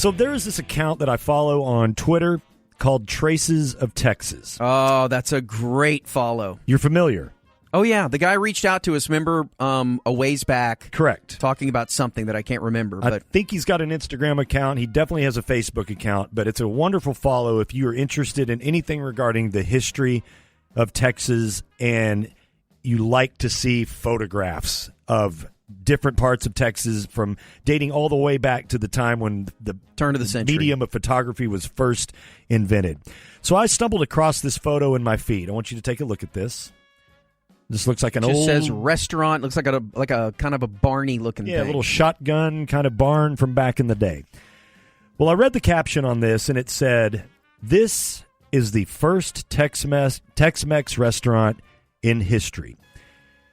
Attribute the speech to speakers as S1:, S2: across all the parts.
S1: So there's this account that I follow on Twitter called Traces of Texas.
S2: Oh, that's a great follow.
S1: You're familiar?
S2: Oh, yeah. The guy reached out to us, remember, a ways back.
S1: Correct.
S2: Talking about something that I can't remember. But
S1: I think he's got an Instagram account. He definitely has a Facebook account, but it's a wonderful follow if you are interested in anything regarding the history of Texas and you like to see photographs of different parts of Texas from dating all the way back to the time when the
S2: turn of the century
S1: medium of photography was first invented. So I stumbled across this photo in my feed. I want you to take a look at this. This looks like an old...
S2: It says restaurant. Looks like a kind of a barny looking thing.
S1: Yeah, a little shotgun kind of barn from back in the day. Well, I read the caption on this, and it said, "This is the first Tex-Mex restaurant in history.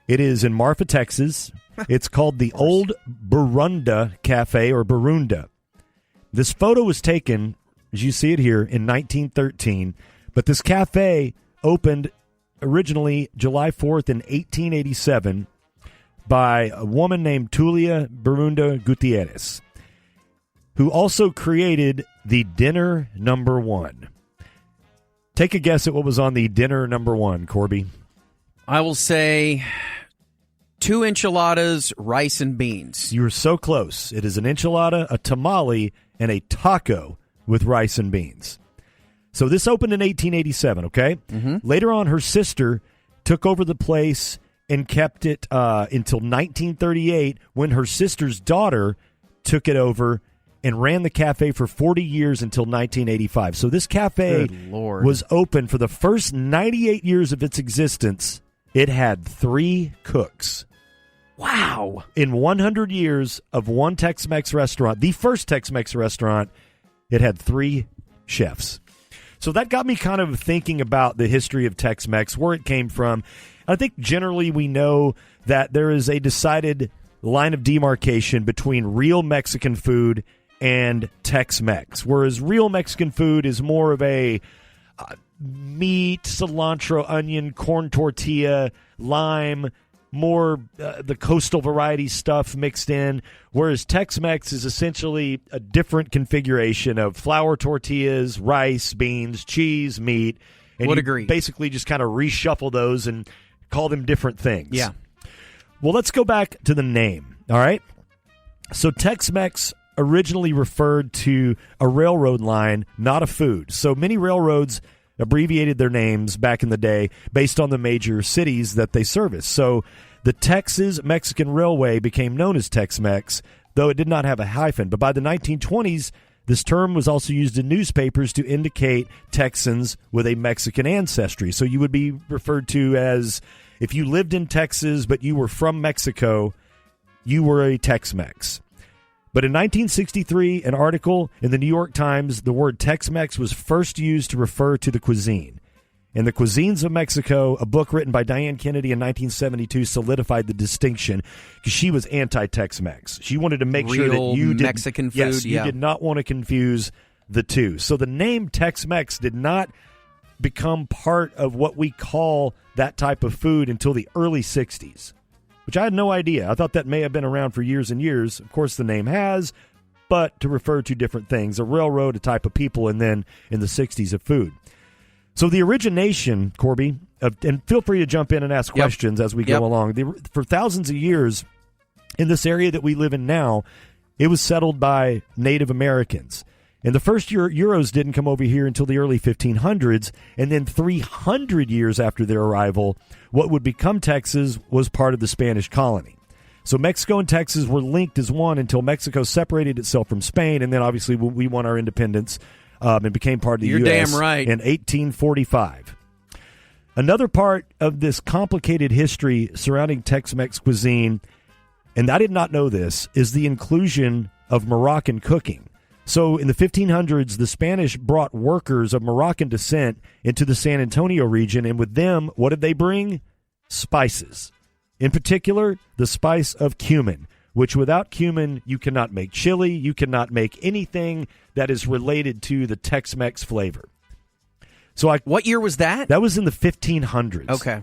S1: It is in Marfa, Texas. It's called the Old Burunda Cafe, or Burunda. This photo was taken, as you see it here, in 1913, but this cafe opened originally July 4th in 1887 by a woman named Tulia Burunda Gutierrez, who also created the dinner number one." Take a guess at what was on the dinner number one, Corby.
S2: I will say 2 enchiladas, rice and beans.
S1: You were so close. It is an enchilada, a tamale, and a taco with rice and beans. So this opened in 1887, okay?
S2: Mm-hmm.
S1: Later on, her sister took over the place and kept it until 1938, when her sister's daughter took it over and ran the cafe for 40 years until 1985. So this cafe was open for the first 98 years of its existence. It had 3 cooks.
S2: Wow.
S1: In 100 years of one Tex-Mex restaurant, the first Tex-Mex restaurant, it had 3 chefs. So that got me kind of thinking about the history of Tex-Mex, where it came from. I think generally we know that there is a decided line of demarcation between real Mexican food and Tex-Mex, whereas real Mexican food is more of a meat, cilantro, onion, corn tortilla, lime, more the coastal variety stuff mixed in, whereas Tex-Mex is essentially a different configuration of flour tortillas, rice, beans, cheese, meat. And
S2: Would agree.
S1: Basically just kind of reshuffle those and call them different things.
S2: Yeah.
S1: Well, let's go back to the name, all right? So Tex-Mex originally referred to a railroad line, not a food. So many railroads abbreviated their names back in the day based on the major cities that they service. So the Texas Mexican Railway became known as Tex-Mex, though it did not have a hyphen. But by the 1920s, this term was also used in newspapers to indicate Texans with a Mexican ancestry. So you would be referred to as, if you lived in Texas but you were from Mexico, you were a Tex-Mex. But in 1963, an article in the New York Times, the word Tex-Mex was first used to refer to the cuisine. In The Cuisines of Mexico, a book written by Diane Kennedy in 1972 solidified the distinction because she was anti-Tex-Mex. She wanted to make sure that you did
S2: Mexican food.
S1: Yes, you did not want to confuse the two. So the name Tex-Mex did not become part of what we call that type of food until the early 60s. Which I had no idea. I thought that may have been around for years and years. Of course, the name has, but to refer to different things. A railroad, a type of people, and then in the 60s, a food. So the origination, Corby, and feel free to jump in and ask questions as we go along. For thousands of years, in this area that we live in now, it was settled by Native Americans. And the first Euros didn't come over here until the early 1500s, and then 300 years after their arrival, what would become Texas was part of the Spanish colony. So Mexico and Texas were linked as one until Mexico separated itself from Spain, and then obviously we won our independence and became part of the
S2: You're
S1: U.S.
S2: damn right.
S1: in 1845. Another part of this complicated history surrounding Tex-Mex cuisine, and I did not know this, is the inclusion of Moroccan cooking. So in the 1500s, the Spanish brought workers of Moroccan descent into the San Antonio region, and with them, what did they bring? Spices. In particular, the spice of cumin, which without cumin, you cannot make chili, you cannot make anything that is related to the Tex-Mex flavor. So
S2: what year was that?
S1: That was in the 1500s.
S2: Okay.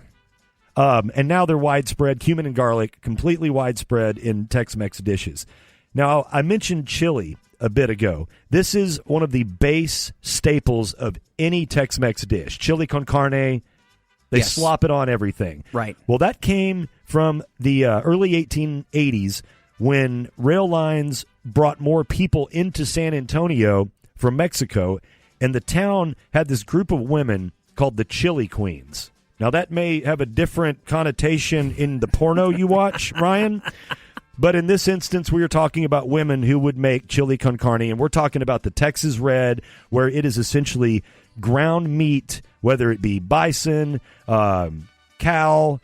S1: And now they're widespread, cumin and garlic, completely widespread in Tex-Mex dishes. Now, I mentioned chili, a bit ago. This is one of the base staples of any Tex-Mex dish. Chili con carne. They slop it on everything.
S2: Right.
S1: Well, that came from the early 1880s when rail lines brought more people into San Antonio from Mexico, and the town had this group of women called the Chili Queens. Now, that may have a different connotation in the porno you watch, Ryan, but in this instance, we are talking about women who would make chili con carne, and we're talking about the Texas Red, where it is essentially ground meat, whether it be bison, cow,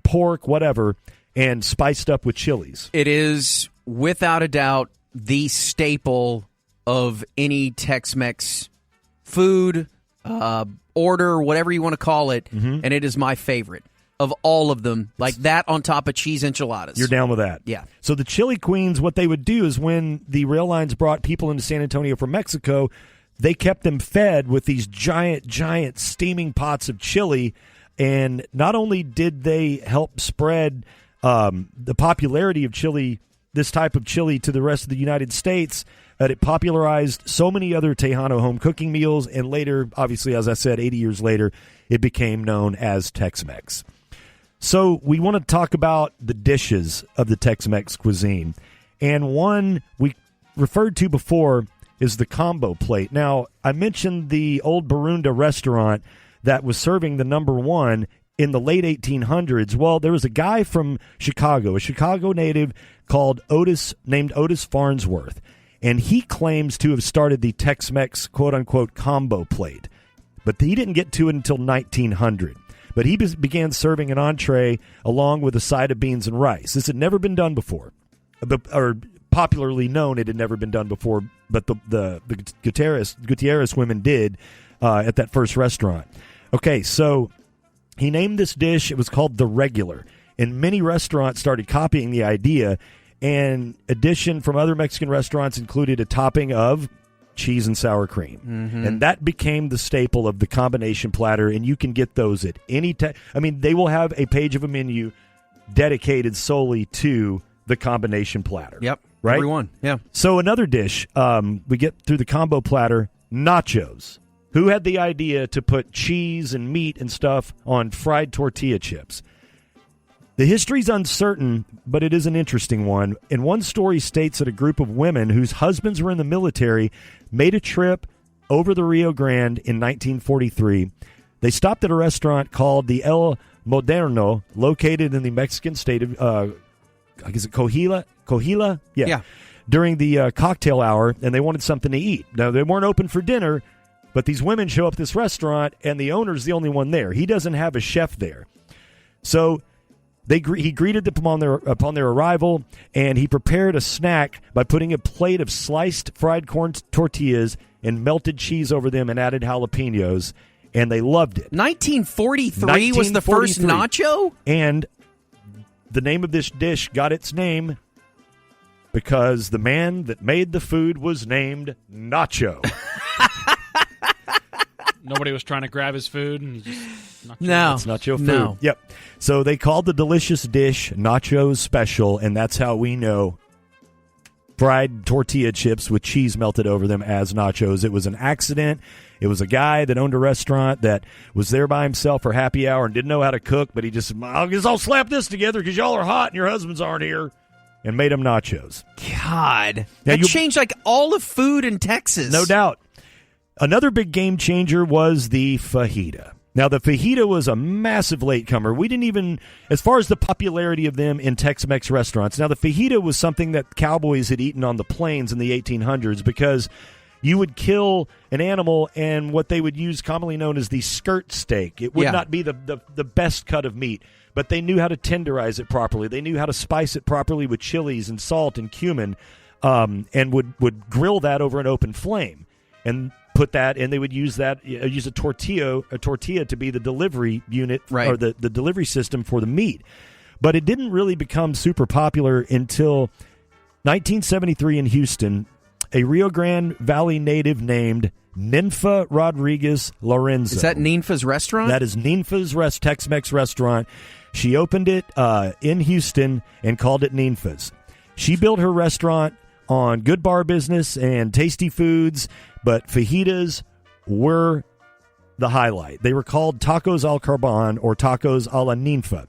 S1: pork, whatever, and spiced up with chilies.
S2: It is, without a doubt, the staple of any Tex-Mex food, order, whatever you want to call it, and it is my favorite of all of them, like that on top of cheese enchiladas.
S1: You're down with that?
S2: Yeah.
S1: So the Chili Queens, what they would do is when the rail lines brought people into San Antonio from Mexico, they kept them fed with these giant steaming pots of chili, and not only did they help spread the popularity of chili, this type of chili, to the rest of the United States, but it popularized so many other Tejano home cooking meals, and later, obviously, as I said, 80 years later, it became known as Tex-Mex. So we want to talk about the dishes of the Tex-Mex cuisine, and one we referred to before is the combo plate. Now, I mentioned the old Barunda restaurant that was serving the number one in the late 1800s. Well, there was a guy from Chicago, a Chicago native named Otis Farnsworth, and he claims to have started the Tex-Mex quote-unquote combo plate. But he didn't get to it until 1900. But he began serving an entree along with a side of beans and rice. This had never been done before, or popularly known it had never been done before, but the Gutierrez women did at that first restaurant. Okay, so he named this dish, it was called the Regular, and many restaurants started copying the idea, and addition from other Mexican restaurants included a topping of cheese and sour cream. And that became the staple of the combination platter, and you can get those at any time. I mean, they will have a page of a menu dedicated solely to the combination platter.
S2: Yep.
S1: Right?
S2: Everyone. Yeah.
S1: So another dish, we get through the combo platter, nachos. Who had the idea to put cheese and meat and stuff on fried tortilla chips? The history's uncertain, but it is an interesting one. And one story states that a group of women whose husbands were in the military made a trip over the Rio Grande in 1943. They stopped at a restaurant called the El Moderno, located in the Mexican state of, is it Coahuila? Coahuila? Yeah. During the cocktail hour, and they wanted something to eat. Now, they weren't open for dinner, but these women show up at this restaurant, and the owner's the only one there. He doesn't have a chef there. So he greeted them upon their arrival, and he prepared a snack by putting a plate of sliced fried corn tortillas and melted cheese over them and added jalapenos, and they loved it.
S2: 1943 was the first nacho?
S1: And the name of this dish got its name because the man that made the food was named Nacho.
S3: Nobody was trying to grab his food. And he just
S2: No.
S1: It's nacho food.
S2: No.
S1: Yep. So they called the delicious dish Nacho's Special, and that's how we know fried tortilla chips with cheese melted over them as nachos. It was an accident. It was a guy that owned a restaurant that was there by himself for happy hour and didn't know how to cook, but he just, I guess I'll slap this together because y'all are hot and your husbands aren't here, and made them nachos.
S2: God. That changed like all of food in Texas.
S1: No doubt. Another big game changer was the fajita. Now, the fajita was a massive latecomer. We didn't even, as far as the popularity of them in Tex-Mex restaurants. Now, the fajita was something that cowboys had eaten on the plains in the 1800s because you would kill an animal and what they would use, commonly known as the skirt steak. It would not be the best cut of meat, but they knew how to tenderize it properly. They knew how to spice it properly with chilies and salt and cumin, and would grill that over an open flame and put that, and they would use a tortilla to be the delivery unit,
S2: right,
S1: or the delivery system for the meat. But it didn't really become super popular until 1973 in Houston. A Rio Grande Valley native named Ninfa Rodriguez Lorenzo.
S2: Is that Ninfa's restaurant?
S1: That is Ninfa's Tex-Mex restaurant. She opened it in Houston and called it Ninfa's. She built her restaurant on good bar business and tasty foods, but fajitas were the highlight. They were called tacos al carbon or tacos a la ninfa.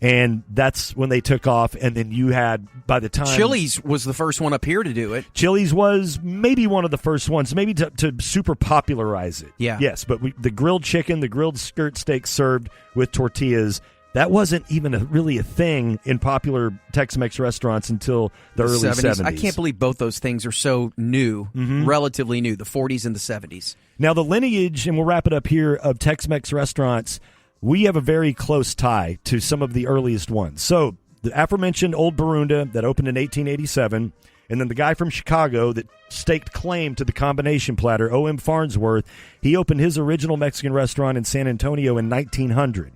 S1: And that's when they took off. And then you had, by the time...
S2: Chili's was the first one up here to do it.
S1: Chili's was maybe one of the first ones, maybe to super popularize it.
S2: Yeah.
S1: Yes, but the grilled chicken, the grilled skirt steak served with tortillas, that wasn't even really a thing in popular Tex-Mex restaurants until the early 70s.
S2: I can't believe both those things are so new, relatively new, the 40s and the 70s.
S1: Now, the lineage, and we'll wrap it up here, of Tex-Mex restaurants, we have a very close tie to some of the earliest ones. So, the aforementioned Old Barunda that opened in 1887, and then the guy from Chicago that staked claim to the combination platter, O.M. Farnsworth, he opened his original Mexican restaurant in San Antonio in 1900.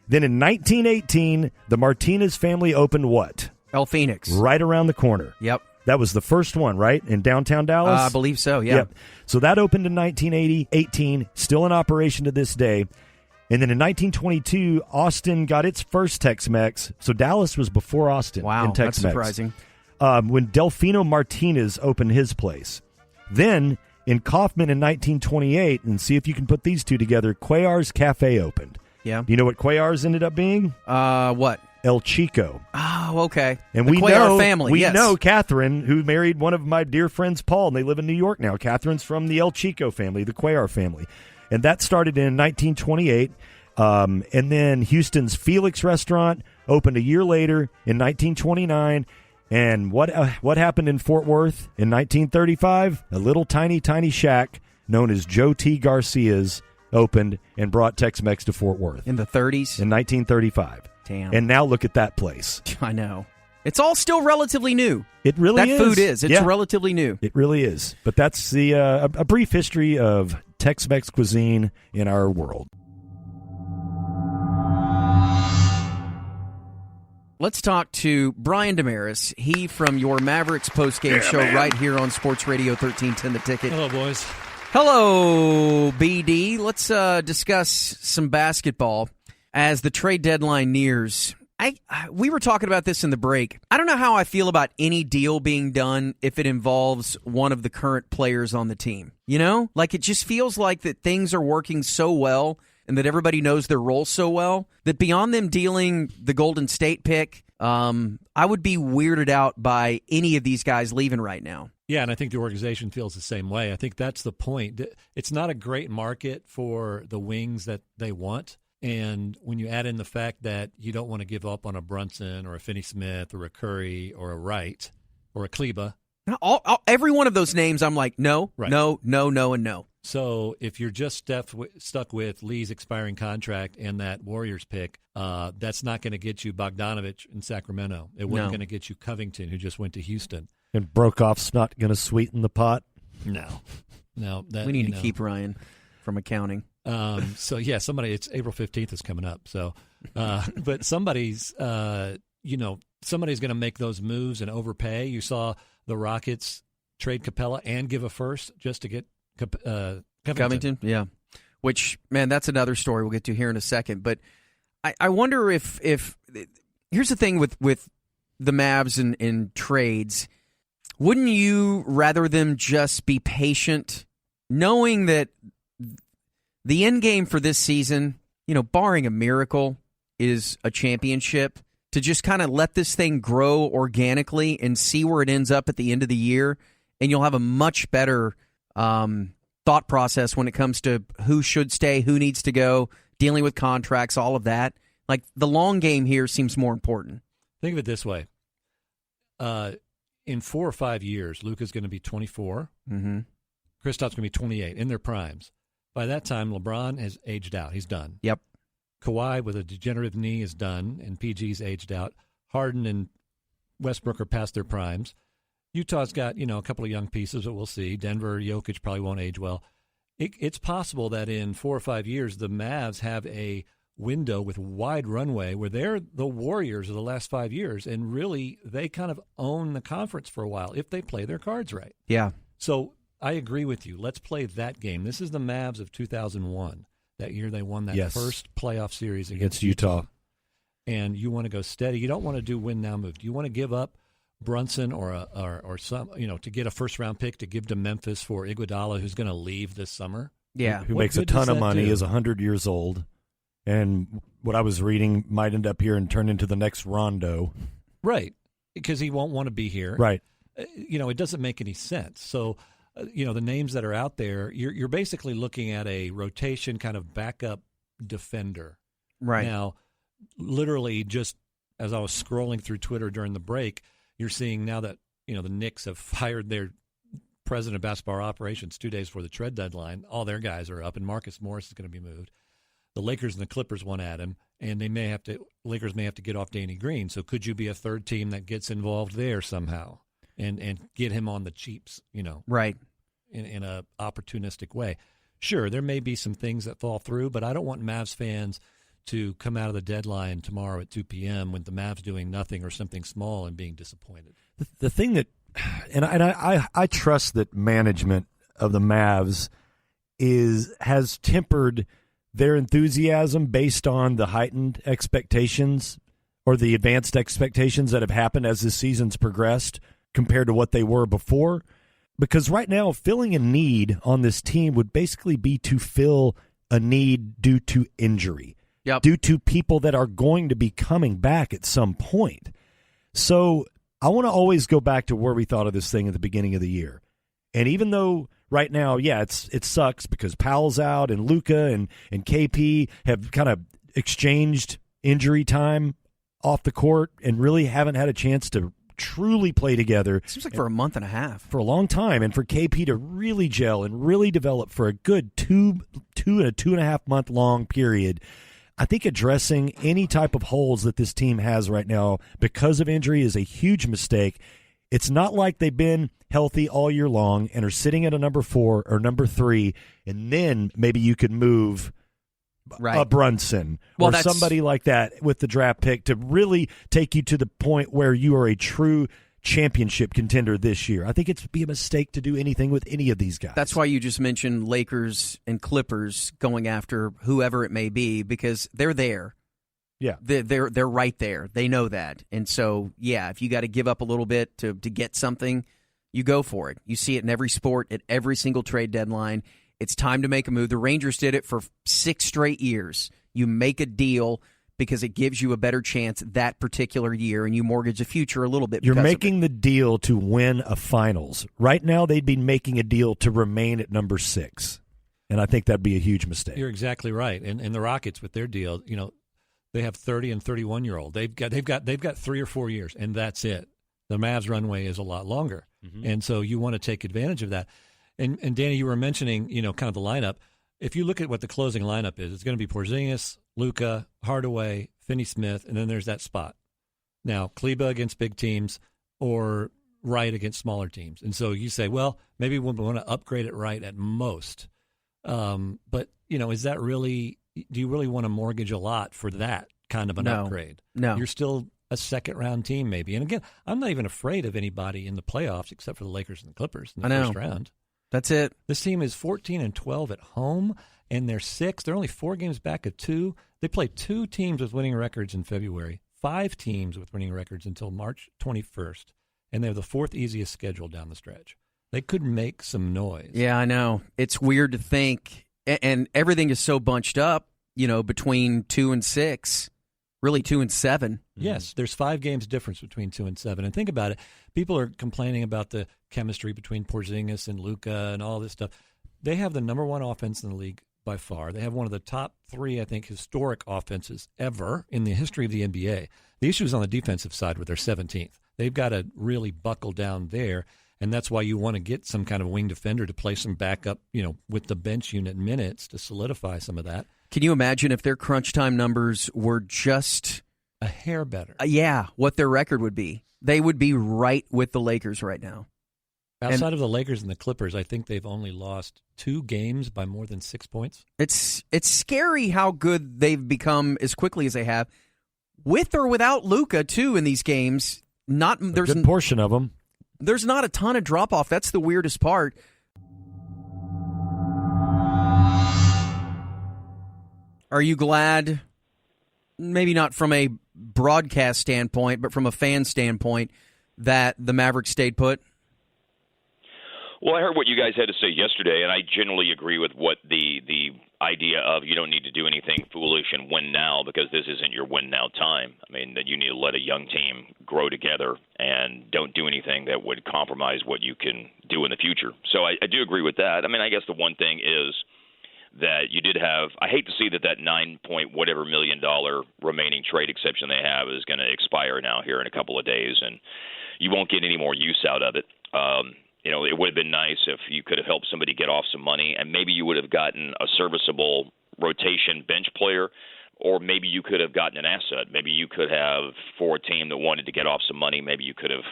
S1: Then in 1918, the Martinez family opened what?
S2: El Phoenix.
S1: Right around the corner.
S2: Yep.
S1: That was the first one, right? In downtown Dallas?
S2: I believe so, yeah.
S1: Yep. So that opened in 1918, still in operation to this day. And then in 1922, Austin got its first Tex-Mex. So Dallas was before Austin in Tex-Mex.
S2: That's surprising.
S1: When Delfino Martinez opened his place. Then in Kaufman in 1928, and see if you can put these two together, Cuellar's Cafe opened.
S2: Yeah.
S1: Do you know what Cuellar's ended up being?
S2: What?
S1: El Chico.
S2: Oh, okay.
S1: And
S2: the
S1: we
S2: Cuellar
S1: know
S2: family.
S1: We
S2: yes.
S1: know Catherine, who married one of my dear friends, Paul, and they live in New York now. Catherine's from the El Chico family, the Cuellar family. And that started in 1928. And then Houston's Felix restaurant opened a year later in 1929. And what happened in Fort Worth in 1935? A little tiny shack known as Joe T. Garcia's opened and brought Tex-Mex to Fort Worth.
S2: In the 30s?
S1: In 1935.
S2: Damn.
S1: And now look at that place.
S2: I know. It's all still relatively new.
S1: It really is.
S2: That food is. It's relatively new.
S1: It really is. But that's the a brief history of Tex-Mex cuisine in our world.
S2: Let's talk to Brian Damaris. He from your Mavericks postgame show right here on Sports Radio 1310 The Ticket.
S3: Hello, boys.
S2: Hello, BD. Let's discuss some basketball as the trade deadline nears. We were talking about this in the break. I don't know how I feel about any deal being done if it involves one of the current players on the team. You know? Like, it just feels like that things are working so well and that everybody knows their role so well that beyond them dealing the Golden State pick, I would be weirded out by any of these guys leaving right now.
S4: Yeah, and I think the organization feels the same way. I think that's the point. It's not a great market for the wings that they want. And when you add in the fact that you don't want to give up on a Brunson or a Finney-Smith or a Curry or a Wright or a Kleba.
S2: Every one of those names, I'm like, no,
S4: right.
S2: no, and no.
S4: So if you're just stuck with Lee's expiring contract and that Warriors pick, that's not going to get you Bogdanovich in Sacramento. It wasn't going to get you Covington, who just went to Houston.
S1: And Brokoff's not going to sweeten the pot?
S4: No.
S2: We need to keep Ryan from accounting.
S4: So yeah, it's April 15th is coming up. So, but somebody's going to make those moves and overpay. You saw the Rockets trade Capella and give a first just to get Covington.
S2: Yeah. Which, man, that's another story we'll get to here in a second. But I wonder if here's the thing with the Mavs and trades. Wouldn't you rather them just be patient, knowing that the end game for this season, barring a miracle, is a championship, to just kind of let this thing grow organically and see where it ends up at the end of the year, and you'll have a much better thought process when it comes to who should stay, who needs to go, dealing with contracts, all of that. Like, the long game here seems more important.
S4: Think of it this way. In 4 or 5 years, Luka's going to be 24.
S2: Mm-hmm.
S4: Kristaps going to be 28 in their primes. By that time, LeBron has aged out. He's done.
S2: Yep.
S4: Kawhi with a degenerative knee is done, and PG's aged out. Harden and Westbrook are past their primes. Utah's got, a couple of young pieces that we'll see. Denver, Jokic probably won't age well. It's possible that in 4 or 5 years, the Mavs have a window with wide runway where they're the Warriors of the last 5 years, and really they kind of own the conference for a while if they play their cards right.
S2: Yeah.
S4: So I agree with you. Let's play that game. This is the Mavs of 2001. That year they won that first playoff series against Utah. And you want to go steady. You don't want to do win-now move. Do you want to give up Brunson or some, to get a first-round pick to give to Memphis for Iguodala, who's going to leave this summer.
S2: Yeah.
S1: Who
S4: What
S1: makes a
S4: good does
S1: ton of
S4: that
S1: money,
S4: do?
S1: is 100 years old, and what I was reading might end up here and turn into the next Rondo.
S4: Right, because he won't want to be here.
S1: Right.
S4: It doesn't make any sense. So, the names that are out there, you're basically looking at a rotation kind of backup defender.
S2: Right.
S4: Now, literally, just as I was scrolling through Twitter during the break, you're seeing now that the Knicks have fired their president of basketball operations 2 days before the trade deadline. All their guys are up, and Marcus Morris is going to be moved. The Lakers and the Clippers want at him, and Lakers may have to get off Danny Green. So could you be a third team that gets involved there somehow and get him on the cheaps?
S2: Right.
S4: In a opportunistic way. Sure, there may be some things that fall through, but I don't want Mavs fans to come out of the deadline tomorrow at 2 p.m. with the Mavs doing nothing or something small and being disappointed.
S1: The thing that, and I trust that management of the Mavs has tempered their enthusiasm based on the heightened expectations or the advanced expectations that have happened as this season's progressed compared to what they were before. Because right now, filling a need on this team would basically be to fill a need due to injury, due to people that are going to be coming back at some point. So I want to always go back to where we thought of this thing at the beginning of the year. And even though right now, it sucks because Powell's out and Luka and KP have kind of exchanged injury time off the court and really haven't had a chance to truly play together.
S2: Seems like for a month and a half.
S1: For a long time, and for KP to really gel and really develop for a good two and a 2.5 month long period. I think addressing any type of holes that this team has right now because of injury is a huge mistake. It's not like they've been healthy all year long and are sitting at a number 4 or number 3, and then maybe you could move a Brunson or somebody like that with the draft pick to really take you to the point where you are a true championship contender this year. I think it'd be a mistake to do anything with any of these guys.
S2: That's why you just mentioned Lakers and Clippers going after whoever it may be, because they're there.
S1: Yeah.
S2: They're right there. They know that. And so, if you got to give up a little bit to get something, you go for it. You see it in every sport, at every single trade deadline. It's time to make a move. The Rangers did it for 6 straight years. You make a deal because it gives you a better chance that particular year, and you mortgage the future a little bit.
S1: You're making the deal to win a finals. Right now, they'd be making a deal to remain at number 6, and I think that'd be a huge mistake.
S4: You're exactly right. And the Rockets with their deal, they have 30 and 31-year-old. They've got 3 or 4 years, and that's it. The Mavs runway is a lot longer, and so you want to take advantage of that. And Danny, you were mentioning, kind of the lineup. If you look at what the closing lineup is, it's going to be Porzingis, Luka, Hardaway, Finney-Smith, and then there's that spot. Now, Kleba against big teams or Wright against smaller teams. And so you say, well, maybe we want to upgrade it Wright at most. But, is that really – do you really want to mortgage a lot for that kind of an upgrade?
S2: No.
S4: You're still a second-round team maybe. And, again, I'm not even afraid of anybody in the playoffs except for the Lakers and the Clippers in the first round.
S2: That's it.
S4: This team is 14-12 at home, and they're 6. They're only 4 games back of 2. They play 2 teams with winning records in February, 5 teams with winning records until March 21st, and they have the 4th easiest schedule down the stretch. They could make some noise.
S2: Yeah, I know. It's weird to think, and everything is so bunched up, between 2 and 6, really 2 and 7.
S4: Yes, there's 5 games difference between 2 and 7. And think about it. People are complaining about the chemistry between Porzingis and Luka and all this stuff. They have the number 1 offense in the league by far. They have one of the top 3, I think, historic offenses ever in the history of the NBA. The issue is on the defensive side with their 17th. They've got to really buckle down there, and that's why you want to get some kind of wing defender to play some backup, with the bench unit minutes to solidify some of that.
S2: Can you imagine if their crunch time numbers were just
S4: a hair better?
S2: What their record would be. They would be right with the Lakers right now.
S4: Outside of the Lakers and the Clippers, I think they've only lost 2 games by more than 6 points.
S2: It's scary how good they've become as quickly as they have, with or without Luka too in these games. There's
S1: a good portion of them.
S2: There's not a ton of drop off. That's the weirdest part. Are you glad? Maybe not from a broadcast standpoint, but from a fan standpoint, that the Mavericks stayed put?
S5: Well, I heard what you guys had to say yesterday, and I generally agree with what the idea of you don't need to do anything foolish and win now because this isn't your win now time. I mean, that you need to let a young team grow together and don't do anything that would compromise what you can do in the future. So I do agree with that. I mean, I guess the one thing is that you did have – I hate to see that $9 million remaining trade exception they have is going to expire now here in a couple of days, and you won't get any more use out of it. It would have been nice if you could have helped somebody get off some money, and maybe you would have gotten a serviceable rotation bench player, or maybe you could have gotten an asset. Maybe you could have, for a team that wanted to get off some money, maybe you could have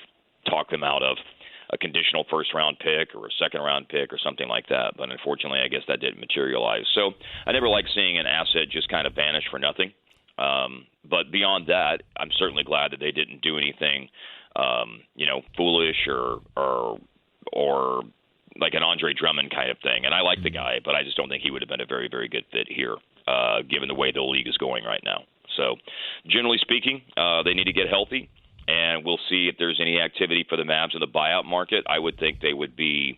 S5: talked them out of a conditional first-round pick or a second-round pick or something like that. But unfortunately, I guess that didn't materialize. So I never like seeing an asset just kind of vanish for nothing. But beyond that, I'm certainly glad that they didn't do anything, foolish or like an Andre Drummond kind of thing. And I like the guy, but I just don't think he would have been a very, very good fit here, given the way the league is going right now. So generally speaking, they need to get healthy, and we'll see if there's any activity for the Mavs in the buyout market. I would think they would be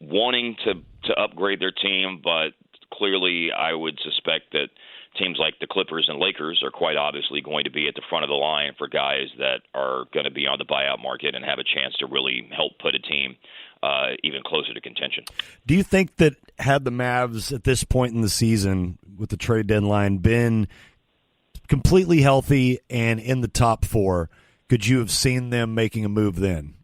S5: wanting to upgrade their team, but clearly I would suspect that teams like the Clippers and Lakers are quite obviously going to be at the front of the line for guys that are going to be on the buyout market and have a chance to really help put a team even closer to contention.
S1: Do you think that had the Mavs at this point in the season with the trade deadline been completely healthy and in the top four, could you have seen them making a move then?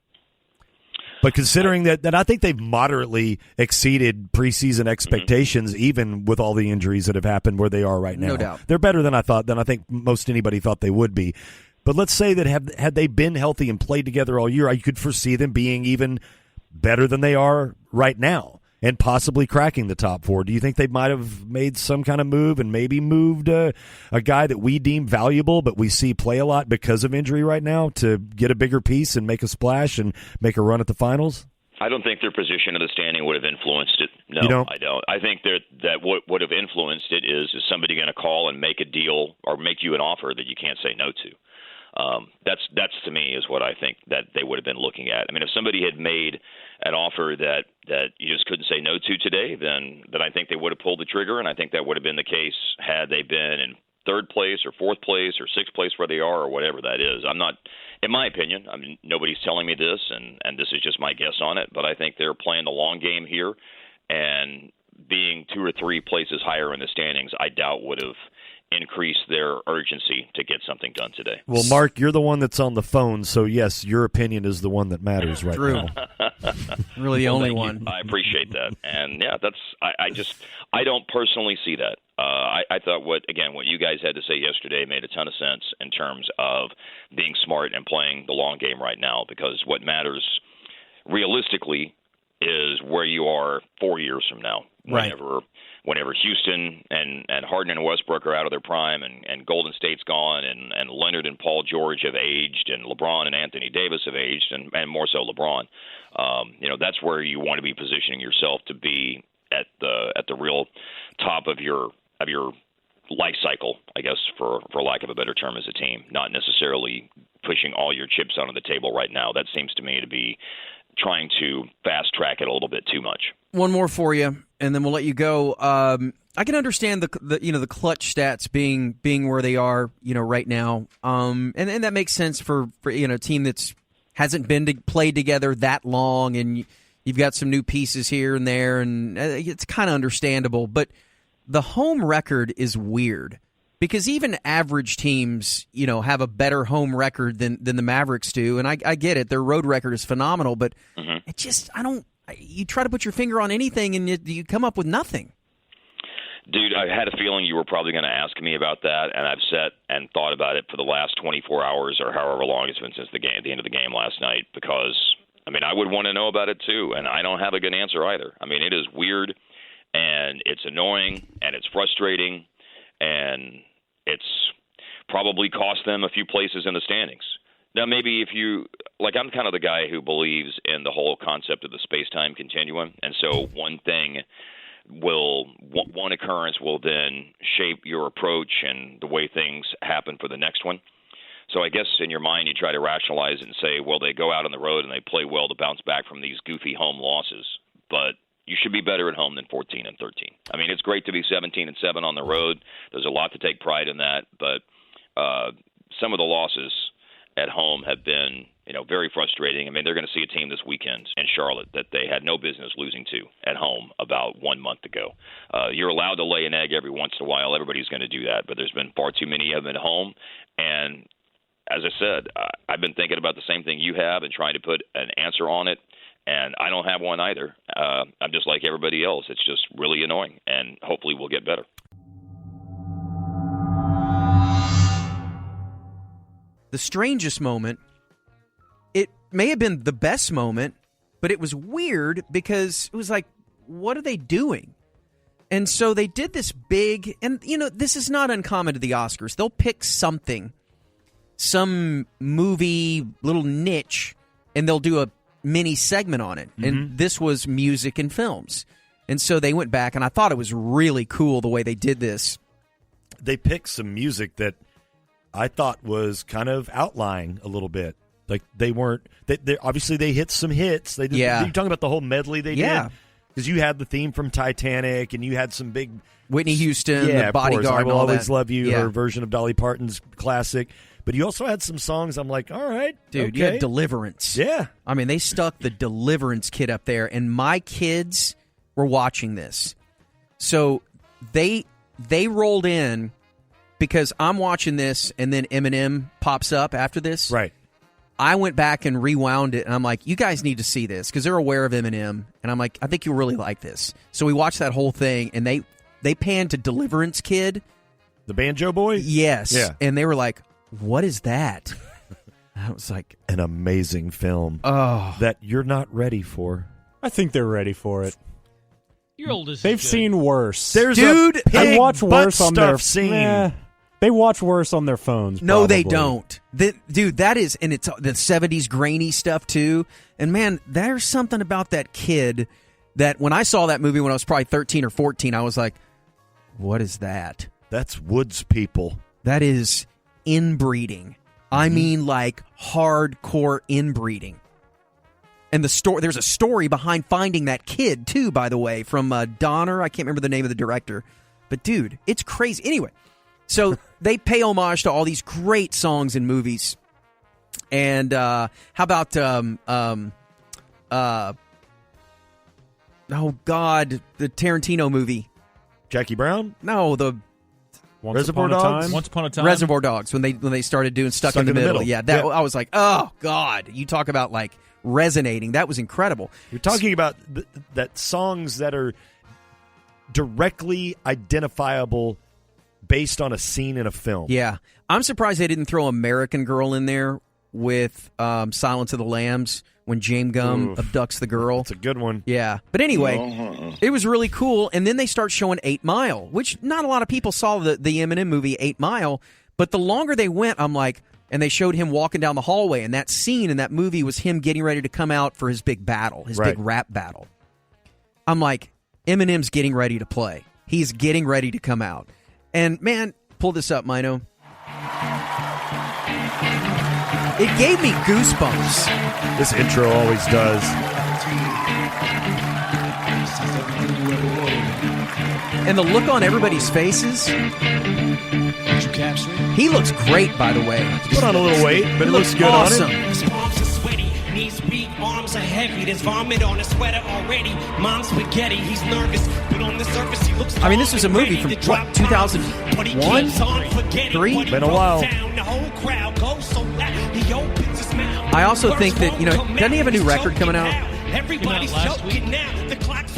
S1: But considering that I think they've moderately exceeded preseason expectations, even with all the injuries that have happened where they are right now.
S2: No doubt.
S1: They're better than I think most anybody thought they would be. But let's say that had they been healthy and played together all year, I could foresee them being even better than they are right now and possibly cracking the top four. Do you think they might have made some kind of move and maybe moved a guy that we deem valuable but we see play a lot because of injury right now to get a bigger piece and make a splash and make a run at the finals?
S5: I don't think their position in the standing would have influenced it. No,
S1: you don't?
S5: I don't. I think that what would have influenced it is somebody going to call and make a deal or make you an offer that you can't say no to. That's to me is what I think that they would have been looking at. I mean, if somebody had made an offer that you just couldn't say no to today, then I think they would have pulled the trigger, and I think that would have been the case had they been in third place or fourth place or sixth place where they are or whatever that is. I'm not, in my opinion, I mean, nobody's telling me this, and this is just my guess on it, but I think they're playing the long game here, and being 2 or 3 places higher in the standings, I doubt would have increase their urgency to get something done today.
S1: Well, Mark, you're the one that's on the phone, so yes, your opinion is the one that matters right
S2: True.
S1: now.
S2: Really the only one.
S5: I appreciate that. And yeah, I don't personally see that. I thought what you guys had to say yesterday made a ton of sense in terms of being smart and playing the long game right now, because what matters realistically is where you are 4 years from now.
S2: Right.
S5: Whenever Houston and Harden and Westbrook are out of their prime and Golden State's gone and Leonard and Paul George have aged and LeBron and Anthony Davis have aged and more so LeBron, that's where you want to be positioning yourself to be at the real top of your life cycle, I guess, for lack of a better term, as a team, not necessarily pushing all your chips onto the table right now. That seems to me to be trying to fast track it a little bit too much.
S2: One more for you, and then we'll let you go. I can understand the clutch stats being where they are, right now, and that makes sense for a team that's hasn't been played together that long, and you've got some new pieces here and there, and it's kind of understandable. But the home record is weird because even average teams, have a better home record than the Mavericks do, and I get it. Their road record is phenomenal, but it just you try to put your finger on anything and you come up with nothing.
S5: Dude, I had a feeling you were probably going to ask me about that, and I've sat and thought about it for the last 24 hours or however long it's been since the end of the game last night, because, I would want to know about it too, and I don't have a good answer either. It is weird, and it's annoying, and it's frustrating, and it's probably cost them a few places in the standings. Now, maybe if you – I'm kind of the guy who believes in the whole concept of the space-time continuum, and so one occurrence will then shape your approach and the way things happen for the next one. So I guess in your mind you try to rationalize it and say, well, they go out on the road and they play well to bounce back from these goofy home losses. But you should be better at home than 14-13. I mean, it's great to be 17-7 on the road. There's a lot to take pride in that. But some of the losses at home have been, very frustrating. I mean, they're going to see a team this weekend in Charlotte that they had no business losing to at home about 1 month ago. You're allowed to lay an egg every once in a while. Everybody's going to do that. But there's been far too many of them at home. And as I said, I've been thinking about the same thing you have and trying to put an answer on it, and I don't have one either. I'm just like everybody else. It's just really annoying, and hopefully we'll get better.
S2: The strangest moment, it may have been the best moment, but it was weird because it was like, what are they doing? And so they did this big, and this is not uncommon to the Oscars. They'll pick something, some movie, little niche, and they'll do a mini segment on it. Mm-hmm. And this was music and films. And so they went back, and I thought it was really cool the way they did this.
S1: They picked some music that I thought was kind of outlying a little bit. Like they weren't, obviously they hit some hits. They did,
S2: yeah.
S1: You're talking about the whole medley they did? Because you had the theme from Titanic, and you had some big
S2: Whitney Houston, The Bodyguard,
S1: I Will
S2: all
S1: Always
S2: that.
S1: Love You, her version of Dolly Parton's classic. But you also had some songs I'm like, all right,
S2: dude,
S1: okay.
S2: You had Deliverance.
S1: Yeah.
S2: I mean, they stuck the Deliverance kid up there, and my kids were watching this. So they rolled in because I'm watching this, and then Eminem pops up after this.
S1: Right.
S2: I went back and rewound it, and I'm like, you guys need to see this because they're aware of Eminem. And I'm like, I think you'll really like this. So we watched that whole thing, and they panned to Deliverance Kid.
S1: The Banjo Boy?
S2: Yes.
S1: Yeah.
S2: And they were like, what is that? I was like,
S1: an amazing film that you're not ready for.
S6: I think they're ready for it.
S3: Your oldest
S6: They've seen worse.
S1: There's
S2: Dude,
S1: a pig
S6: I watch worse on their
S1: scene.
S6: They watch worse on their phones.
S2: no,
S6: probably.
S2: they don't. Dude, that is, and it's the 70s grainy stuff too. And man, there's something about that kid that when I saw that movie when I was probably 13 or 14, I was like, what is that?
S1: That's Woods People.
S2: That is inbreeding. I mean, like hardcore inbreeding. And there's a story behind finding that kid too, by the way, from Donner. I can't remember the name of the director, but dude, it's crazy. Anyway, so they pay homage to all these great songs and movies. And how about oh God, the Tarantino movie?
S1: Jackie Brown?
S2: No, the
S1: Reservoir Dogs?
S3: Once Upon a Time.
S2: Reservoir Dogs, when they started doing Stuck in the Middle. Yeah, I was like, oh God, you talk about like resonating. That was incredible.
S1: You're talking about that songs that are directly identifiable based on a scene in a film.
S2: Yeah. I'm surprised they didn't throw American Girl in there with Silence of the Lambs when James Gum abducts the girl.
S1: That's a good one.
S2: Yeah. But anyway, it was really cool. And then they start showing 8 Mile, which not a lot of people saw the Eminem movie 8 Mile. But the longer they went, I'm like, and they showed him walking down the hallway. And that scene in that movie was him getting ready to come out for his big battle, his big rap battle. I'm like, Eminem's getting ready to play. He's getting ready to come out. And, man, pull this up, Mino. It gave me goosebumps.
S1: This intro always does.
S2: And the look on everybody's faces. He looks great, by the way.
S1: Put on a little weight, but it looks good
S2: awesome.
S1: on him.
S7: His palms are sweaty, knees weak, arms are heavy. There's vomit on his sweater already. Mom's spaghetti, he's nervous, but on the surface he looks.
S2: I mean, this was a movie from, what, 2001? 3?
S1: Been a while.
S2: I also think that, doesn't he have a new record coming out?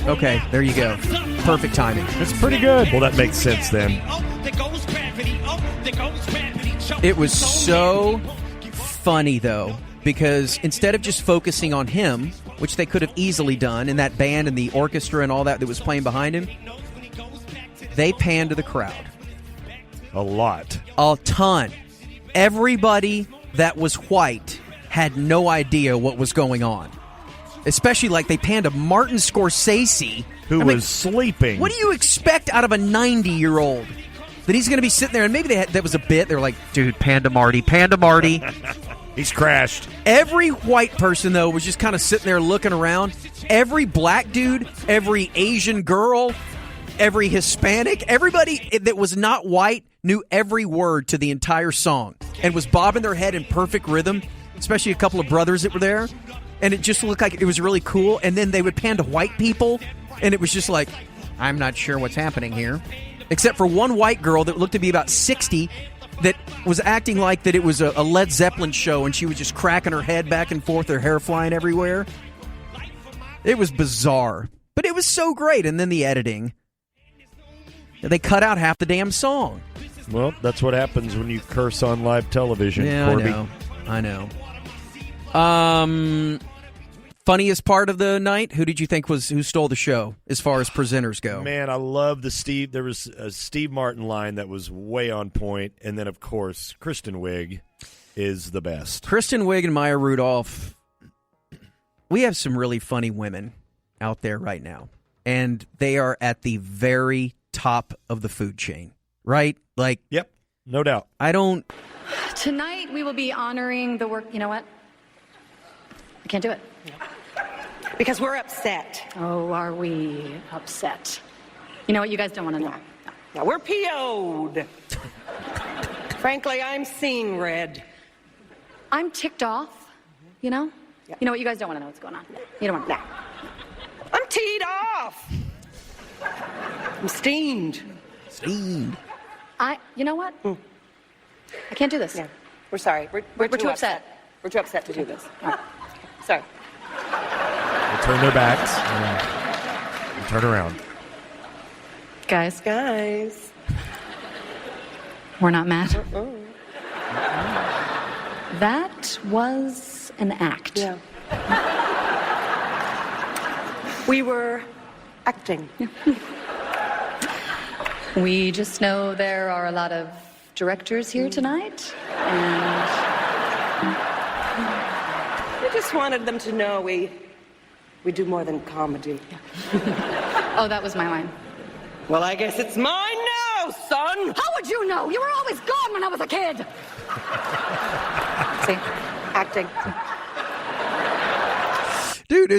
S2: Okay, there you go. Perfect timing.
S1: It's pretty good. Well, that makes sense then.
S2: It was so funny, though, because instead of just focusing on him, which they could have easily done, and that band and the orchestra and all that was playing behind him, they panned to the crowd.
S1: A lot.
S2: A ton. Everybody that was white had no idea what was going on. Especially like they panned to Martin Scorsese.
S1: Who was sleeping.
S2: What do you expect out of a 90-year-old? that he's going to be sitting there, and maybe that was a bit. They were like, dude, Panda Marty.
S1: He's crashed.
S2: Every white person, though, was just kind of sitting there looking around. Every black dude, every Asian girl, every Hispanic, everybody that was not white knew every word to the entire song and was bobbing their head in perfect rhythm, especially a couple of brothers that were there. And it just looked like it was really cool. And then they would pan to white people, and it was just like, I'm not sure what's happening here. Except for one white girl that looked to be about 60 that was acting like that it was a Led Zeppelin show, and she was just cracking her head back and forth, her hair flying everywhere. It was bizarre, but it was so great. And then the editing. They cut out half the damn song.
S1: Well, that's what happens when you curse on live television,
S2: Yeah,
S1: Corby.
S2: I know. Funniest part of the night? Who did you think who stole the show as far as presenters go?
S1: Man, I love the Steve. There was a Steve Martin line that was way on point, and then of course Kristen Wiig is the best.
S2: Kristen Wiig and Maya Rudolph. We have some really funny women out there right now, and they are at the very top of the food chain, right? Like,
S1: yep, no doubt.
S8: Tonight we will be honoring the work. You know what? I can't do it.
S9: Because we're upset.
S8: Oh, are we upset? You know what? You guys don't want to know.
S9: Now we're PO'd. Frankly, I'm seeing red.
S8: I'm ticked off. You know?
S9: Yeah.
S8: You know what? You guys don't want to know what's going on. You don't want to know.
S9: I'm teed off. I'm steamed.
S8: You know what? I can't do this.
S9: Yeah. We're sorry. We're too upset. We're too upset to do this.
S8: Right.
S9: Sorry.
S1: They turn their backs and turn around.
S8: Guys,
S9: Guys.
S8: we're not mad. That was an act.
S9: Yeah. We were acting.
S8: We just know there are a lot of directors here tonight, and
S9: We just wanted them to know we do more than comedy.
S8: oh, that was my line.
S9: Well, I guess it's mine now, son.
S8: How would you know? You were always gone when I was a kid. See,
S9: Acting.
S2: Dude,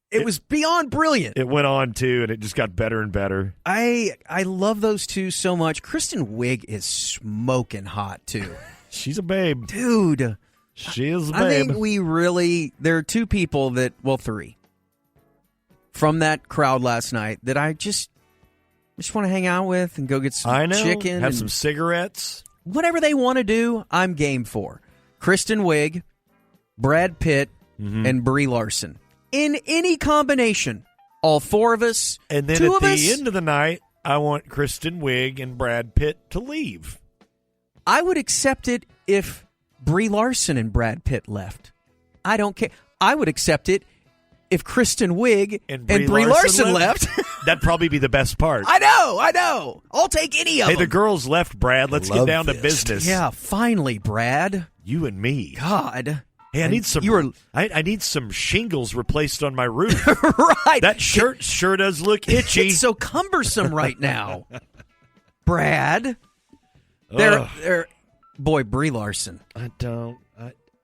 S2: it was beyond brilliant.
S1: It went on too, and it just got better and better.
S2: I love those two so much. Kristen Wiig is smoking hot too.
S1: She's a babe,
S2: Dude.
S1: She is a babe.
S2: I think there are two people three from that crowd last night that I just want to hang out with and go get some chicken.
S1: Have some cigarettes.
S2: Whatever they want to do, I'm game for. Kristen Wiig, Brad Pitt, and Brie Larson. In any combination, all four of us,
S1: And then
S2: two
S1: at
S2: of
S1: the
S2: us,
S1: end of the night, I want Kristen Wiig and Brad Pitt to leave.
S2: I would accept it if Brie Larson and Brad Pitt left. I don't care. I would accept it if Kristen Wiig and Brie Larson left.
S1: That'd probably be the best part.
S2: I know. I'll take any of them.
S1: Hey, the girls left, Brad. Let's get down to business.
S2: Yeah, finally, Brad.
S1: You and me.
S2: God.
S1: Hey, I need some. I need some shingles replaced on my roof.
S2: Right.
S1: That shirt sure does look itchy.
S2: It's so cumbersome right now. Brad. They're boy, Brie Larson.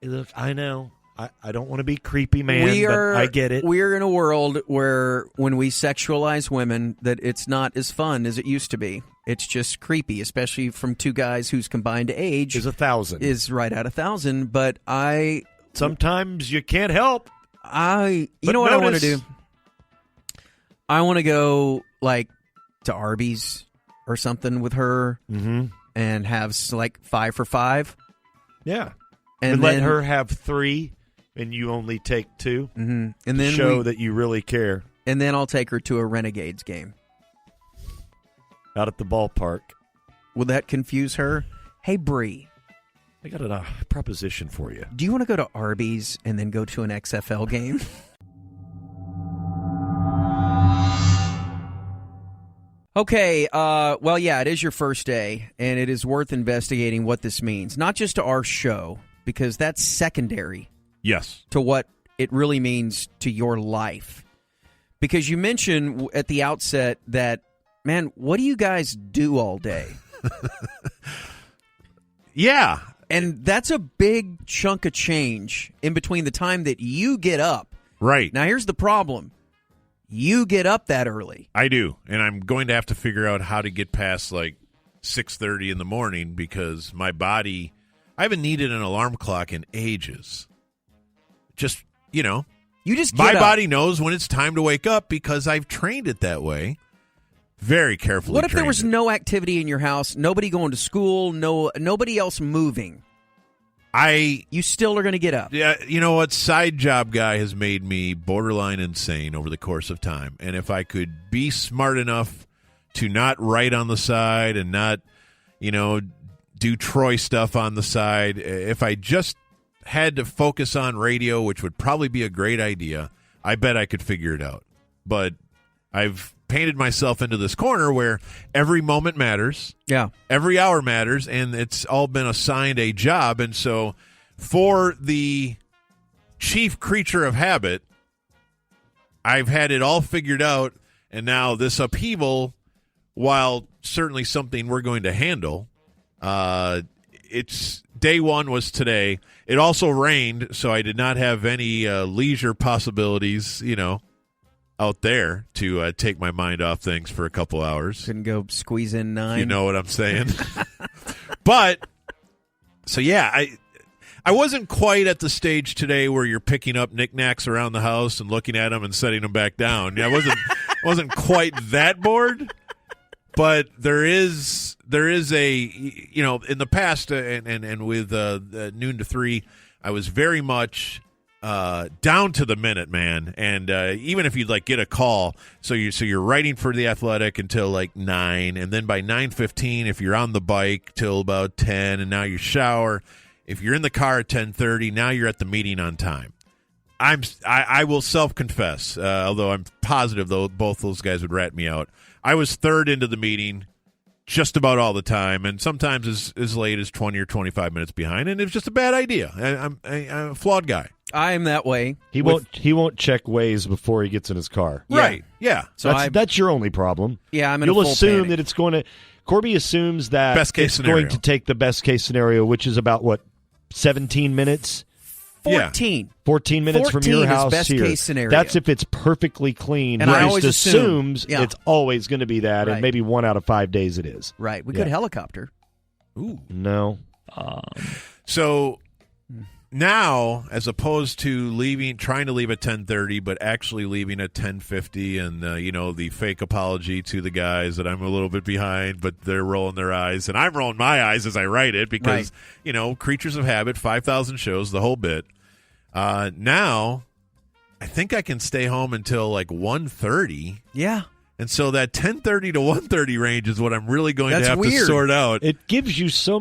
S1: Look, I know. I don't want to be creepy, man, but I get it.
S2: We're in a world where when we sexualize women, that it's not as fun as it used to be. It's just creepy, especially from two guys whose combined age
S1: is 1,000.
S2: Is right at 1,000. But
S1: sometimes you can't help.
S2: You know what I want to do? I want to go like to Arby's or something with her and have like 5 for $5.
S1: Yeah,
S2: and
S1: let her have 3. And you only take 2,
S2: and then
S1: show that you really care.
S2: And then I'll take her to a Renegades game
S1: out at the ballpark.
S2: Will that confuse her? Hey, Bree,
S1: I got a proposition for you.
S2: Do you want to go to Arby's and then go to an XFL game? Okay, well, yeah, it is your first day, and it is worth investigating what this means. Not just to our show, because that's secondary.
S1: Yes.
S2: To what it really means to your life. Because you mentioned at the outset that man, what do you guys do all day?
S10: Yeah.
S2: And that's a big chunk of change in between the time that you get up.
S10: Right.
S2: Now, here's the problem. You get up that early.
S10: I do, and I'm going to have to figure out how to get past, 6:30 in the morning because my body, I haven't needed an alarm clock in ages. Just,
S2: You just get
S10: my
S2: up.
S10: body knows when it's time to wake up because I've trained it that way. Very carefully.
S2: What if there was
S10: trained it.
S2: no activity in your house, nobody going to school, nobody else moving? You still are going to get up.
S10: Yeah, you know what? Side job guy has made me borderline insane over the course of time. And if I could be smart enough to not write on the side and not, do Troy stuff on the side, if I just had to focus on radio, which would probably be a great idea, I bet I could figure it out. But I've painted myself into this corner where every moment matters.
S2: Yeah.
S10: Every hour matters, and it's all been assigned a job. And so for the chief creature of habit, I've had it all figured out, and now this upheaval, while certainly something we're going to handle, it's day one was today. It also rained, so I did not have any leisure possibilities, out there to take my mind off things for a couple hours.
S2: Couldn't go squeeze in 9.
S10: You know what I'm saying? But, so yeah, I wasn't quite at the stage today where you're picking up knickknacks around the house and looking at them and setting them back down. I wasn't quite that bored, but there is a, in the past and with noon to 3, I was very much down to the minute, man. And even if you'd get a call, so you're writing for The Athletic until 9, and then by 9:15, if you're on the bike till about 10, and now you shower. If you're in the car at 10:30, now you're at the meeting on time. I will self-confess, although I'm positive though both those guys would rat me out. I was third into the meeting just about all the time, and sometimes as late as 20 or 25 minutes behind, and it was just a bad idea. I'm a flawed guy.
S2: I am that way.
S1: He won't check Waze before he gets in his car.
S10: Right. Yeah.
S2: So
S1: that's your only problem.
S2: Yeah, I'm in
S1: You'll
S2: a full
S1: assume
S2: panic.
S1: that it's going to. Corby assumes that
S10: Best case
S1: it's
S10: scenario.
S1: going to take the best case scenario, which is about 17 minutes.
S2: 14.
S1: 14 minutes from
S2: 14
S1: your
S2: is
S1: house
S2: best
S1: here.
S2: case scenario.
S1: That's if it's perfectly clean.
S2: And
S1: He
S2: I
S1: just
S2: always
S1: assumes
S2: assume, yeah.
S1: it's always going to be that,
S2: Right.
S1: and maybe 1 out of 5 days it is.
S2: Right. We
S1: Yeah.
S2: could helicopter.
S10: Ooh.
S1: No.
S10: So now, as opposed to trying to leave at 10:30, but actually leaving at 10:50, and the fake apology to the guys that I'm a little bit behind, but they're rolling their eyes, and I'm rolling my eyes as I write it because creatures of habit, 5,000 shows, the whole bit. Now, I think I can stay home until 1:30.
S2: Yeah.
S10: And so that 10:30 to 1:30 range is what I'm really going
S2: That's
S10: to have
S2: weird.
S10: to sort out.
S1: It gives you so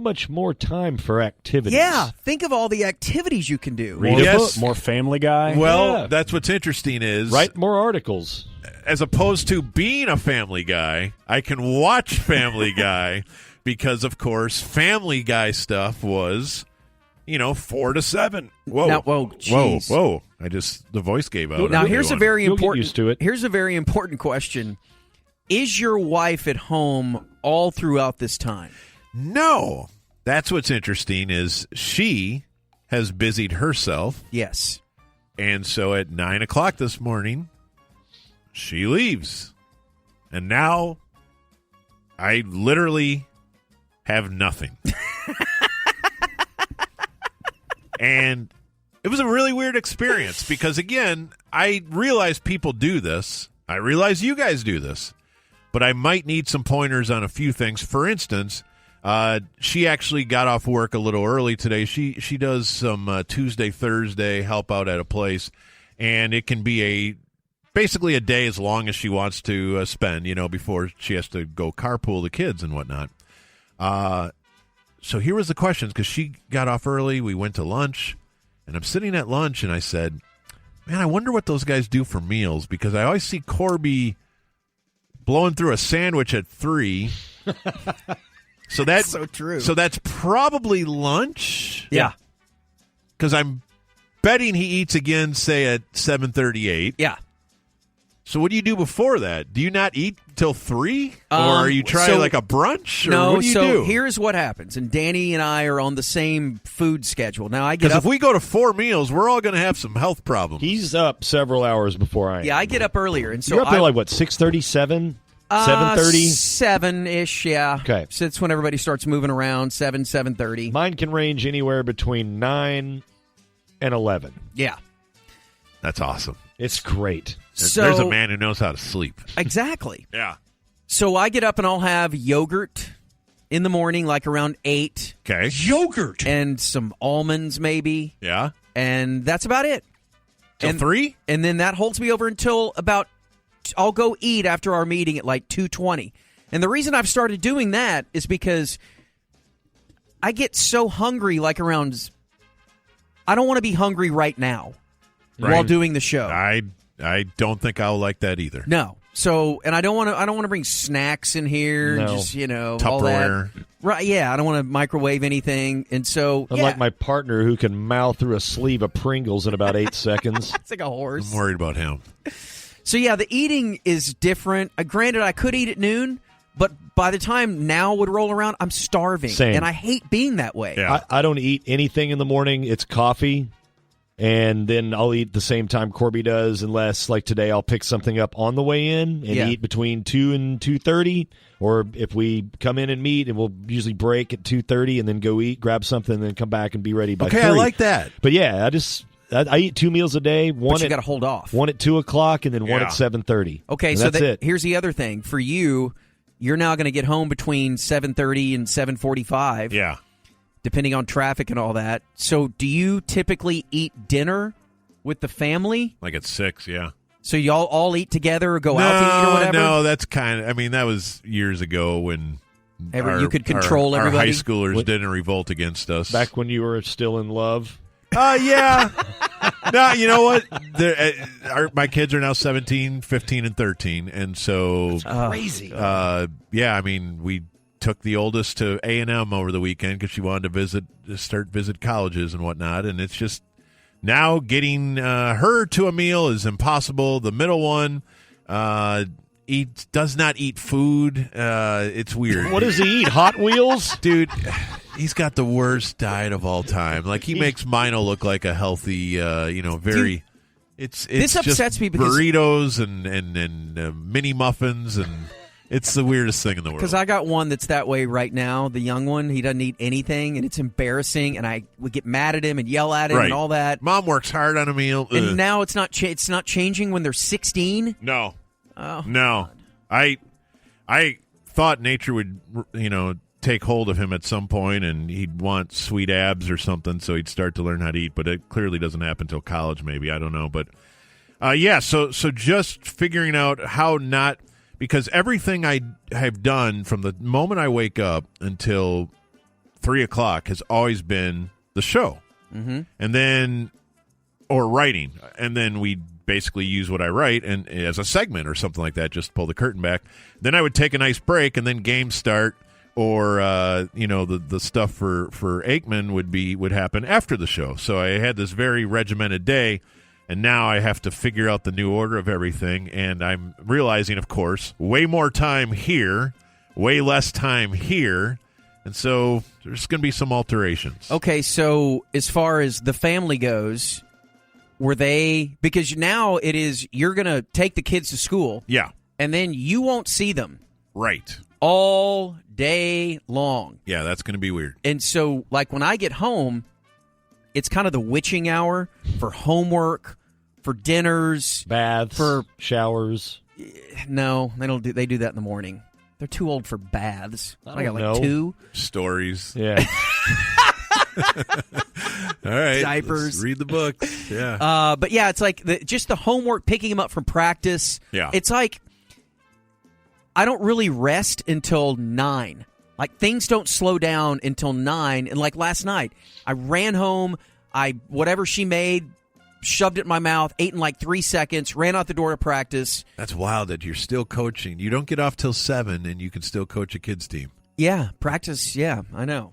S1: much more time for activities.
S2: Yeah. Think of all the activities you can do.
S6: Read
S10: Yes.
S6: a book, more Family Guy.
S10: Well,
S1: Yeah.
S10: that's what's interesting is
S1: Write more articles.
S10: as opposed to being a Family Guy, I can watch Family Guy because, of course, Family Guy stuff was, 4 to 7. Whoa,
S2: Now, whoa, jeez.
S10: whoa! The voice gave out.
S2: Now
S10: on
S2: here's a
S10: everyone.
S2: very
S1: You'll get
S2: important.
S1: used to it.
S2: Here's a very important question: is your wife at home all throughout this time?
S10: No. That's what's interesting is she has busied herself,
S2: Yes.
S10: and so at 9 o'clock this morning, she leaves, and now I literally have nothing. And it was a really weird experience because, again, I realize people do this. I realize you guys do this. But I might need some pointers on a few things. For instance, she actually got off work a little early today. She does some Tuesday, Thursday help out at a place, and it can be basically a day as long as she wants to spend, before she has to go carpool the kids and whatnot. So here was the questions, because she got off early. We went to lunch, and I'm sitting at lunch, and I said, man, I wonder what those guys do for meals, because I always see Corby blowing through a sandwich at 3. So that's
S2: so true.
S10: So that's probably lunch.
S2: Yeah.
S10: Because I'm betting he eats again, say, at 7:38.
S2: Yeah.
S10: So what do you do before that? Do you not eat till 3? Or are you trying like a brunch? Or
S2: No,
S10: what do you do?
S2: Here's what happens. And Danny and I are on the same food schedule. Now I get up.
S10: Because if we go to 4 meals, we're all going to have some health problems.
S1: He's up several hours before I am.
S2: Yeah, I get up earlier. And so
S1: You're up there like, what, 6:30, 7? 7:30?
S2: 7-ish, yeah.
S1: Okay.
S2: So it's when everybody starts moving around, 7:30.
S1: Mine can range anywhere between 9 and 11.
S2: Yeah.
S10: That's awesome.
S1: It's great.
S2: So,
S10: there's a man who knows how to sleep.
S2: Exactly.
S10: Yeah.
S2: So I get up and I'll have yogurt in the morning, like around 8.
S10: Okay.
S3: Yogurt.
S2: And some almonds, maybe.
S10: Yeah.
S2: And that's about it.
S10: Till 3?
S2: And then that holds me over until about, I'll go eat after our meeting at like 2:20. And the reason I've started doing that is because I get so hungry like around, I don't want to be hungry right now while doing the show.
S10: I don't think I'll like that either.
S2: No. So, and I don't want to bring snacks in here.
S1: No.
S2: Just, all
S10: Tupperware.
S2: that. Right, yeah, I don't want to microwave anything. And so,
S1: Unlike my partner who can mouth through a sleeve of Pringles in about 8 seconds.
S2: It's like a horse.
S10: I'm worried about him.
S2: So, yeah, the eating is different. Granted, I could eat at noon, but by the time now would roll around, I'm starving.
S1: Same.
S2: And I hate being that way.
S10: Yeah.
S1: I don't eat anything in the morning. It's coffee. And then I'll eat the same time Corby does, unless, like today, I'll pick something up on the way in and eat between 2 and 2:30. Or if we come in and meet, and we'll usually break at 2:30 and then go eat, grab something, and then come back and be ready by 3.
S10: Okay, I like that.
S1: But yeah, I eat 2 meals a day.
S2: But you got to hold off.
S1: One at 2 o'clock and then one at 7:30.
S2: Okay,
S1: and
S2: so
S1: that's it.
S2: Here's the other thing. For you, you're now going to get home between 7:30 and 7:45.
S10: Yeah.
S2: Depending on traffic and all that. So do you typically eat dinner with the family?
S10: Like at 6, yeah.
S2: So y'all all eat together or go out to eat or whatever?
S10: No, that's kind of, that was years ago when
S2: you could control
S10: our
S2: everybody?
S10: high schoolers didn't revolt against us.
S1: Back when you were still in love?
S10: Yeah. No, you know what? My kids are now 17, 15, and 13. And so...
S2: crazy.
S10: We took the oldest to A&M over the weekend because she wanted to visit colleges and whatnot. And it's just now getting her to a meal is impossible. The middle one does not eat food. It's weird.
S1: What does he eat? Hot Wheels?
S10: Dude, he's got the worst diet of all time. Like, he makes Mino look like a healthy, very...
S2: Dude,
S10: it's
S2: this
S10: just
S2: upsets me because...
S10: burritos and mini muffins, and it's the weirdest thing in the world.
S2: Because I got one that's that way right now, the young one. He doesn't eat anything, and it's embarrassing, and I would get mad at him and yell at him and all that.
S10: Mom works hard on a meal.
S2: And now it's not changing when they're 16?
S10: No.
S2: Oh,
S10: no. I thought nature would, take hold of him at some point, and he'd want sweet abs or something, so he'd start to learn how to eat. But it clearly doesn't happen until college, maybe. I don't know. But so just figuring out how not, because everything I have done from the moment I wake up until 3 o'clock has always been the show, and then or writing, and then we basically use what I write and as a segment or something like that, just pull the curtain back. Then I would take a nice break, and then games start, or the stuff for Aikman would happen after the show. So I had this very regimented day, and now I have to figure out the new order of everything. And I'm realizing, of course, way more time here, way less time here, and so there's going to be some alterations.
S2: Okay, so as far as the family goes, because now it is, you're going to take the kids to school.
S10: Yeah.
S2: And then you won't see them.
S10: Right.
S2: All day long.
S10: Yeah, that's going to be weird.
S2: And so, like, when I get home, it's kind of the witching hour for homework, for dinners.
S1: Baths, for showers.
S2: No, they don't. They do that in the morning. They're too old for baths. I got
S1: know.
S2: like 2.
S10: Stories.
S1: Yeah.
S10: All right.
S2: Diapers.
S10: Read the book. Yeah.
S2: But yeah, it's like just the homework, picking them up from practice.
S10: Yeah.
S2: It's like I don't really rest until 9. Like, things don't slow down until 9. And like last night, I ran home. Whatever she made, shoved it in my mouth, ate in like 3 seconds, ran out the door to practice.
S10: That's wild that you're still coaching. You don't get off till 7, and you can still coach a kids team.
S2: Yeah, practice. Yeah, I know.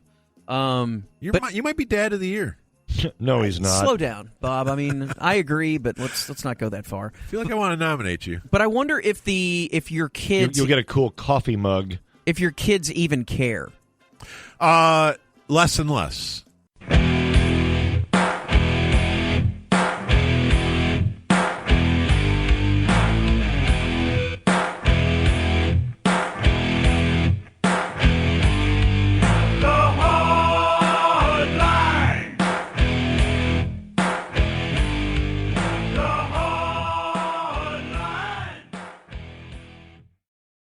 S10: You might be dad of the year.
S1: No, he's not.
S2: Slow down, Bob. I mean, I agree, but let's not go that far.
S10: I feel like I want to nominate you.
S2: But I wonder if your kids
S1: You'll get a cool coffee mug.
S2: if your kids even care.
S10: Less and less.